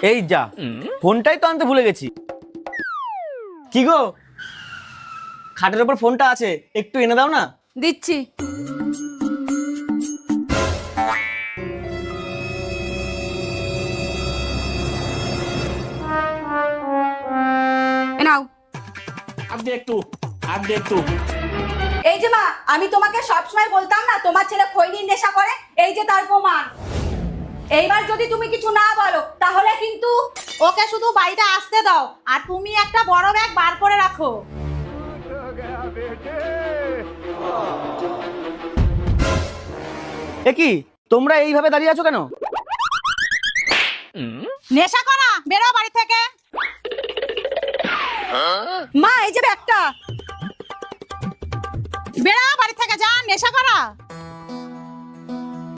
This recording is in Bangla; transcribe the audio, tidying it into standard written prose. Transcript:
এই যা, ফোনটাই তো আনতে ভুলে গেছি। কি গো, খাটের উপর ফোনটা আছে, একটু এনে দাও না। দিচ্ছি। এ নাও। आप देख तू এই যে মা, আমি তোমাকে সবসময় বলতাম না তোমার ছেলে খৈনির নেশা করে, এই যে তার প্রমাণ। এইবার যদি তুমি কিছু না বলো তাহলে কিন্তু ওকে শুধু বাড়িতে আসতে দাও, আর তুমি একটা বড় ব্যাগ বার করে রাখো। এ কি, তোমরা এইভাবে দাঁড়িয়ে আছো কেন? নেশা করা, বেরো বাড়ি থেকে। মা, এই যে ব্যাগটা, বেরো বাড়ি থেকে, যা, নেশা করা।